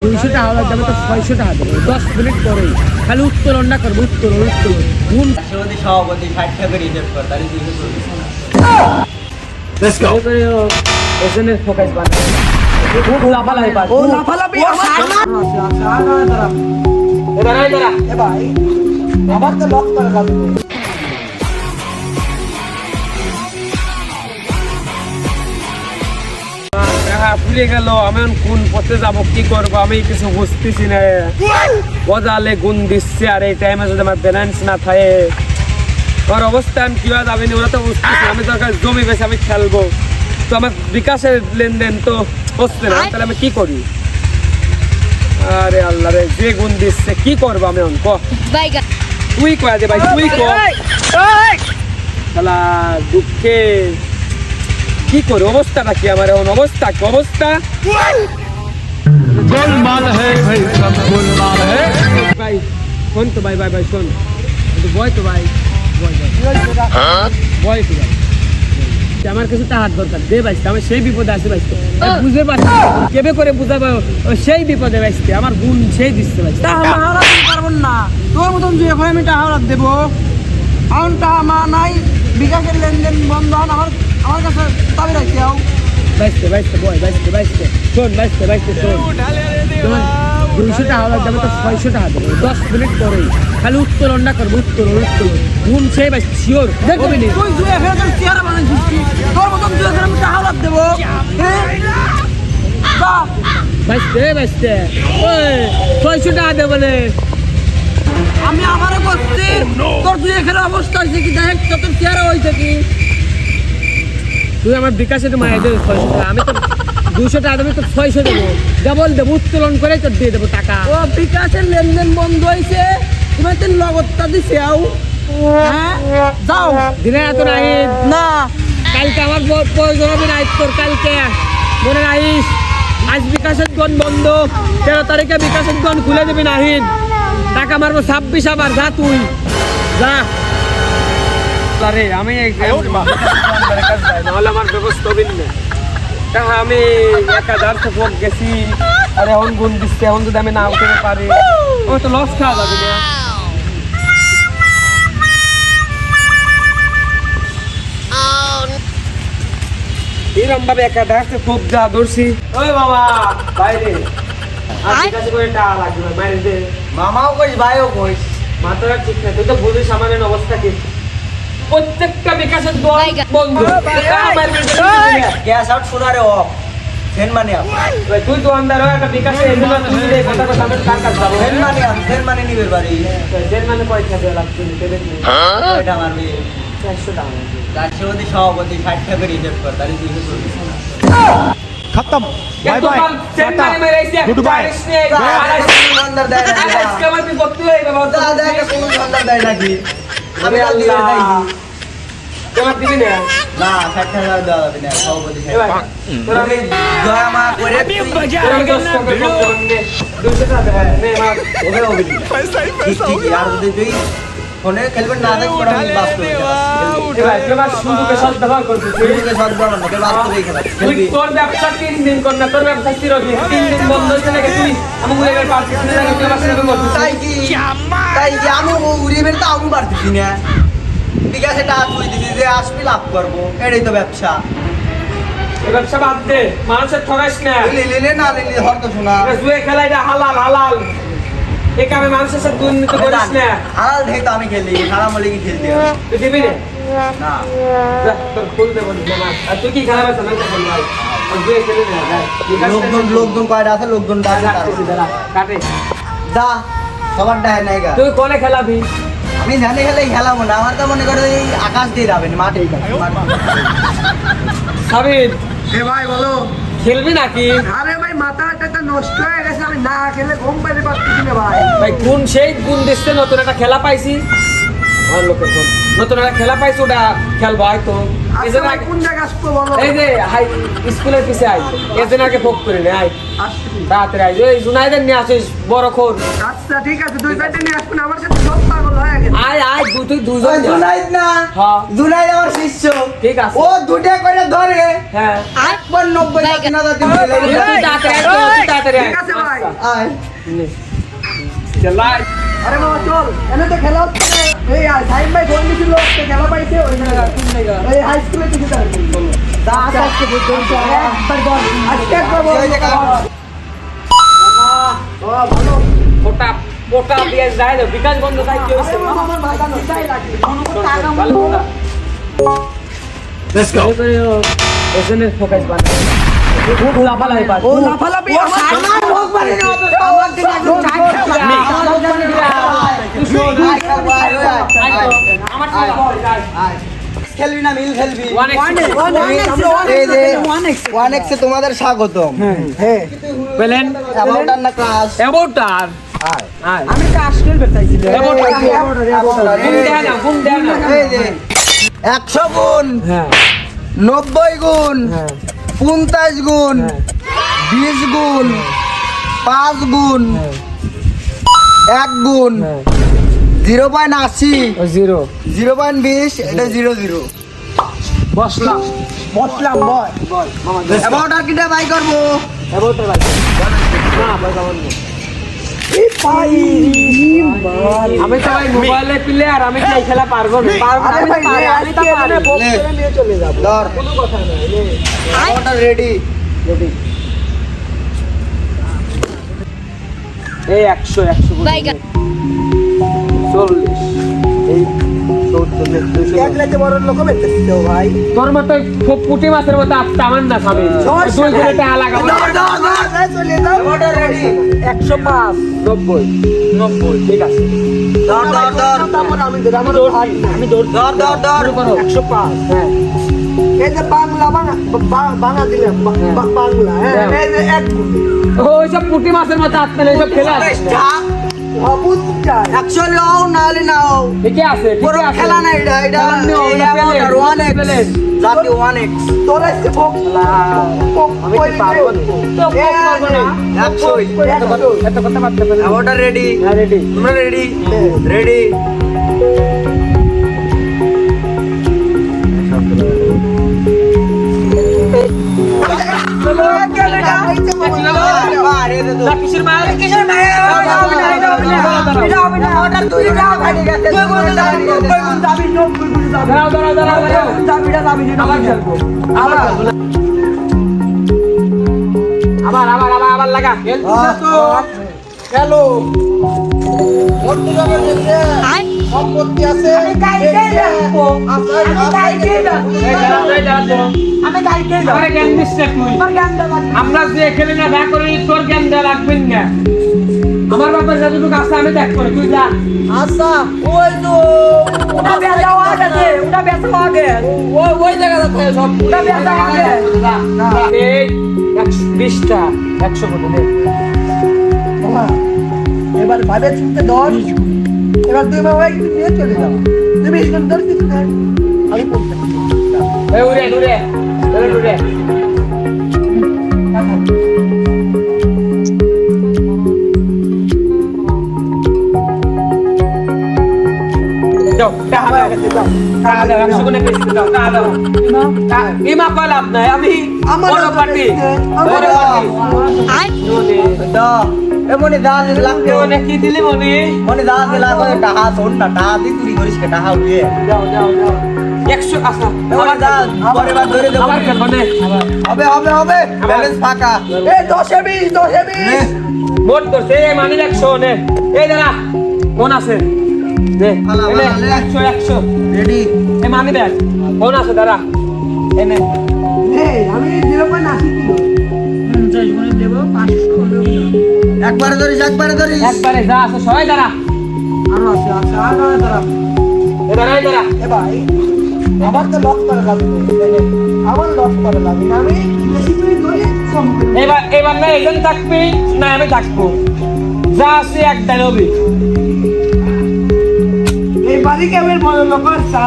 200 টাকা হওয়ার দামে তো 600 টাকা দেবো 10 মিনিট পরেই খালি উত্তোলন না করবো উত্তোলন ঘুম সভাপতি 60 টাকা রিজার্ভ কর তাহলে 240 এজনের ফোকাস বানাই খুব লাফালাফি পাস ও লাফালাফি এদারা এ ভাই আবার তো লক করে যাবে ভুলে গেল আমি কোন পথে যাব কি করবো আমি কিছু বুঝতেছি না বজালে গুণ দিচ্ছে আর এই টাইমে যদি আমার ব্যালেন্স না থাকে আমার অবস্থা আমি কিভাবে যাবে ওরা তো বুঝতেছি আমি দরকার জমি বেশি আমি খেলবো তো আমার বিকাশের লেনদেন তো হচ্ছে না তাহলে আমি কি করি আরে আল্লাহ রে যে গুণ দিচ্ছে কি করবো আমি অঙ্ক তুই কয়া দে ভাই তুই শালা দুঃখে কি করে অবস্থাটা কি আমার এখন অবস্থা কি অবস্থা गोलमाल है भाई सब गोलमाल है ভাই শোন তো ভাই শোন বয় তো ভাই বয় তো ভাই আমার কিছু টাকার দরকার দে ভাই আমার সেই বিপদে আছে ভাই বুঝতে পারছি কেবে করে বুঝাবো সেই বিপদে ভাইছি আমার গুণ সেই দিচ্ছে ভাই হাওড়া দিতে পারবো না তোর মতন যে এখন আমি হাওড়া দেবো এখন টাকা মা নাই বিকাশের লেনদেন বন্ধ হন আমার কাছে চাবি রাখতে যাও বাইসতে বয় বাইসতে শোন শোন তোমার 200 টাকা হওয়ার দামে তো 600 টাকা দেবো 10 মিনিট পরেই খালি উত্তোলন না করবো উত্তোলন ঘুম সেই ভাই শিওর তুই জুয়ে ফেলে তোর চেহারা বানাইছিস কি তোর মতন জুয়ে ফেলে আমি হাওড়া দেবো বাইসতে ওই 600 টাকা দেবো বলে আমি আমারও করছি তোর জুয়ে খেলে অবস্থা হয়েছে কি দেখ তোর চেহারা হয়েছে কি তুই আমার বিকাশে তো মায়ের দেবে 600 টাকা আমি তো 200 টাকা দেবো তো 600 দেবো ডাবল দেবো উত্তোলন করে তো দিয়ে দেবো টাকা ও বিকাশের লেনদেন বন্ধ হয়েছে তুমি তো নগদটা দিছে আও হ্যাঁ যাও দিনে এত নাই না কালকে আমার প্রয়োজন হবে না তোর কালকে মনে রাখিস আজ বিকাশের গণ বন্ধ 13 তারিখে বিকাশের গণ খুলে দেবে নাহিন টাকা মারবো 26 আবার যা তুই যা আরে আমি নাহলে আমার ব্যবস্থা হবে না টাকা আমি 1000 ফোক গেছি আর এখন গুণ দিচ্ছে এখন যদি আমি না উঠতে পারি ও তো লস খাওয়া যাবে না এরকম ভাবে 1000 ফোক যা ধরছি ওই বাবা বাইরে আর কাছে করে টাকা লাগবে বাইরে দে মামাও কইস ভাইও কইস মাথাটা ঠিক না তুই তো বুঝিস আমার অবস্থা কি প্রত্যেকটা বিকাশের বন্ধ গ্যাস আউট সোনারে অফ ফেন মানে আপ তুই তো আন্দার হয় একটা বিকাশে এগুলো তুই এই কথা কথা আমি কার কাছে যাবো ফেন মানে নিবের বাড়ি দেন মানে পয়সা দেওয়া লাগছে দেবে এটা মারবি 400 টাকা রাষ্ট্রপতি সভাপতি 60 টাকা রিজার্ভ কর তাহলে 240 खत्म बाय बाय गुड बाय দোকানদার দেয় না আজকে আমার বিপদ তুই এই বাবা দাদা একটা কোন দোকানদার দেয় নাকি আমি কাল দিয়ে দেইছি তোমার দিবি না না 60 টাকা দেওয়া যাবে না সভাপতি এ ভাই তোর আমি দয়া মা করে তোর 10 টাকা কম দে 200 টাকা দে নে মা ওবে ওবে ঠিক আর যদি তুই ফোনে খেলবেন না দেখ পড়া আমি বাস্তবে এ ভাই তুই আমার সুযোগে সব ব্যবহার করছিস তুই সব বড় না বাস্তবে খেলা তুই তোর ব্যবসা 3 দিন কর না তোর ব্যবসা চিরদিন 3 দিন বন্ধ হইছে নাকি তুই আমি গুলের পারছিস না নাকি তুই আমার সাথে করছিস তাই কি আমি উড়িবেন তো আমি পারতেছি না বিকাশে টাকা তুই দিবি যে আসবি লাভ করবো এটাই তো ব্যবসা এই ব্যবসা বাদ দে মানুষের ঠগাইস না লিলে না লিলে হরতো শোনা জুয়ে খেলা এটা হালাল এই কামে মানুষের সাথে দুর্নীতি করিস না হালাল দেখে তো আমি খেলি হারাম হলে কি খেলতে হবে? তুই দিবি না না যা তোর ফুল দে বলি না আর তুই কি খেলা বেছ না বল ভাই জুয়ে খেলে না যা লোকজন কয়টা আছে লোকজন ডাকে কাটে যা সবার ডাকে নাই গা তুই কোনে খেলাবি আমি জানি খেলে খেলাবো না আমার তো মনে করে এই আকাশ দিয়ে যাবেন মাঠেই সাবিত এ ভাই বলো খেলবি নাকি আরে ভাই মাথাটা নষ্ট হয়ে গেছে আমি না খেলে ঘুম পাইতে পারতেছি না ভাই ভাই কোন দিচ্ছে নতুন একটা খেলা পাইছি আমার লোকের কোন নতুন একটা খেলা পাইছি ওটা খেলবো হয়তো এজন্য আগে- কোন জায়গায় আসবো বলো এই যে হাই স্কুলের পিছে আই এজন্য আগে ফোক করে নে আই আসছি তাড়াতাড়ি আই এই জুনাইদের নিয়ে আসিস বড় খোর আচ্ছা ঠিক আছে দুই চারটে নিয়ে আসবেন আমার সাথে সব পাগল হয়ে গেছে আয় আয় তুই দুজন ওই যা। জুনাইদ না হ্যাঁ জুনাইদ আমার শিষ্য ঠিক আছে ও দুটা করে ধরে হ্যাঁ একবার 90,000 তুই তাড়াতাড়ি আয়, তুই তাড়াতাড়ি আয়। ঠিক আছে ভাই। আচ্ছা, আয় নে। চালাই আরে বাবা চল এনে তো খেলা হচ্ছে না। এই সাইড ভাই ফোন দিছিল তো খেলা পাইছে ওইখানে এই হাই স্কুলে কিছু তার আজকে বুঝছো একবার বল আজকে একবার বল ওই জায়গা ও ভালো ওটা ওটা দিয়ে যায় না বিকাশ বন্ধ তাই কি হইছে আরে বাবা, আমার ভালো নিতাই লাগে ভালো কথা Let's go. এজন্য ফোকাস বান খুব লাফালাই পাস ও লাফালাফি ও সারা ভোগ পারে না তো আমার দিকে একদম চাই খেলবি না মিল খেলবি এই যে 1x এ তোমাদের স্বাগতম হ্যাঁ পেলেন অ্যাবাউট না ক্লাস অ্যাবাউট আর আয় আয় আমি তো আসলে বেচাইছিল About গুণ দেয় না গুণ দেয় না এই যে 100 গুণ হ্যাঁ 90 গুণ হ্যাঁ 50 গুণ 20 গুণ 5 গুণ 1 গুণ 0.80 ও জিরো 0.20 এটা 00 বসলাম বসলাম বল অ্যাবাউট আর কিটা বাই করব অ্যাবাউট আর না পয়সা বন্ধ এই পাই আমি তো ভাই মোবাইলে প্লেয়ার আমি কি এই খেলা পারবো না পারবো না আরে ভাই পারি, আমি তো পারি বক্স করে নিয়ে চলে যাব ধর কোনো কথা নাই অ্যাবাউট আর রেডি এই 100 Baiga. 40 এই 70 এক লাখে বড় লোক বেচতেছো ভাই তোর মতো পুঁটি মাছের মতো আটটা আমার না খাবে দুই করে টাকা লাগাবো ধর ধর ধর চলে যাও অ্যাবাউট আর রেডি 105 90 ঠিক আছে ধর ধর ধর তারপর আমি ধরে আমার ভাগ না। আমি দৌড় ধর ধর ধর 105 হ্যাঁ এই যে বাংলা বাংলা দিলাম বাংলা হ্যাঁ এই যে এক ওই সব পুঁটি মাছের মতো আটটা এইসব খেলা আছে অবুজ চাই অ্যাকচুয়ালি ও নালে নাও ঠিকই আছে পুরো ঠিকই আছে খেলা না এটা এটা খেলা নেই, ওটা অ্যাবাউট আর পেলেন, 1x জাতি 1x তোর আজকে বক্স আমি কি পারবো না তো পারবো না 100 এত কথা মারতে পারবো অ্যাবাউট আর রেডি না রেডি তোমরা রেডি রেডি কিসের মায়ের দাঁড়াও দাঁড়াও দাঁড়াও আবার খেলবো আবার আবার আবার আবার লাগা হ্যালো সম্পত্তি আছে এই দাঁড়াও আমি গাইকে আমার জ্ঞান দিস না তুই আমরা যে খেলে না দেখা করি তোর জ্ঞান দেওয়া লাগবেন না আমার বাবার যতটুকু আছে আমি দেখ করে তুই যা আচ্ছা ওই তো ওটা বেচা আগে ওটা বেচা আগে ওই জায়গাটা থাকে সব ওটা বেচা আগে এই 120টা 100 করে দে এবার ভাবে চিনতে 10 এবার তুমি বাবা একটু নিয়ে চলে যাও তুমি এখান ধরে কিছু না আমি বলতে এই উড়ে উড়ে উড়ে ইমা পালাম নাই আমি বড় পার্টি বড় পার্টি এমনি দাঁত লাগতে মনে কি দিলি মনে মনে দাঁত লাগবে টাকা শোন না টাকা দিয়ে চুরি করিস কে টাকা উড়িয়ে যাও যাও যাও 100 আসা আমার দাঁত পরে বার ধরে দেবো আবার খেলবো নে হবে হবে হবে ব্যালেন্স ফাঁকা এই 10 মোট করছে এই মানে 100 নে এই দাঁড়া কোন আছে দে ভালো, এনে ভালো, 100 রেডি এই মানে দেখ কোন আছে দাঁড়া এনে এই আমি 0.80 কিলো 50 গুণে দেব 500 একবারে ধরিস একবারে যা আছে সবাই দাঁড়া আরো আছে আছে আরো দাঁড়া এ দাঁড়া এই দাঁড়া এ ভাই আবার তো লক করা লাগবে আবার লক করা লাগবে আমি বেশি করে ধরে কম করে এবার না একজন থাকবি না আমি থাকবো যা আছে একটা নবী এই বাড়ি কেমন বড় লোক আছে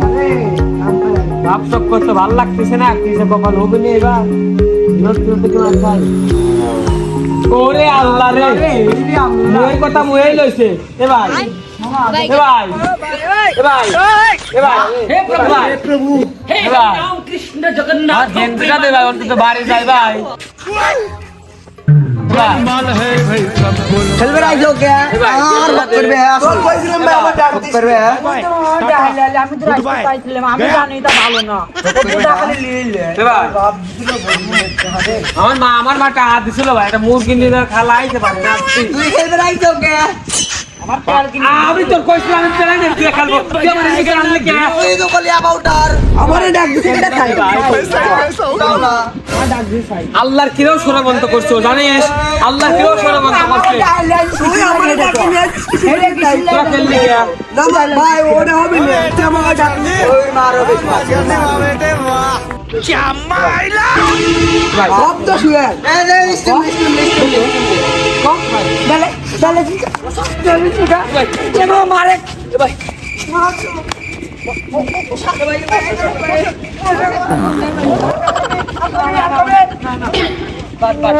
আরে ভাব সব করতে ভালো লাগতেছে না, কি যে কপাল হবে না এবার। ওরে আল্লাহ রে, মুয়ের কথা মুয়েই লইছে। এ ভাই, এ ভাই, এ ভাই, এ ভাই, হে প্রভু, হে রাম কৃষ্ণ জগন্নাথ, গেন্দ্রা দে ভাই, অন্তত বাড়ি যাই ভাই। गोलमाल है भाई सब गोलमाल খেলবে রাইছো কে আর বক করবে তোর কইছিলাম ভাই আমার ডাক দিস করবে আমি তো রাস্তা পাইছিলাম, আমি জানি এটা ভালো না। ওটা খালি লিলে এ ভাই, আমার মা টাকা দিছিল ভাই, একটা মুরগি নিয়ে খালাইতে পারে না। তুই খেলবে রাইছো কে আমি তোর কইছিলাম আমি চালাই না, তুই খেলবো, তুই আমার দিকে আনলে কে? ওই তো কলি অ্যাবাউটার আমারে ডাক দিস এটা খাই দাও না আল্লাহর কিরও ষড়যন্ত্র করছো জানিস? আল্লাহ কিরও ষড়যন্ত্র করছে। তুই আমারে ডাক তোরা খেললি কে? ভাই ওটা হবে না, তুই আমাকে ডাক দিস। ওই মারো বেশি ভাই, সব তো শুয়ে এই যে স্টিম কম ডালে ডালে ডালে শুকা কেন মারে ভাই বাদ বাদ।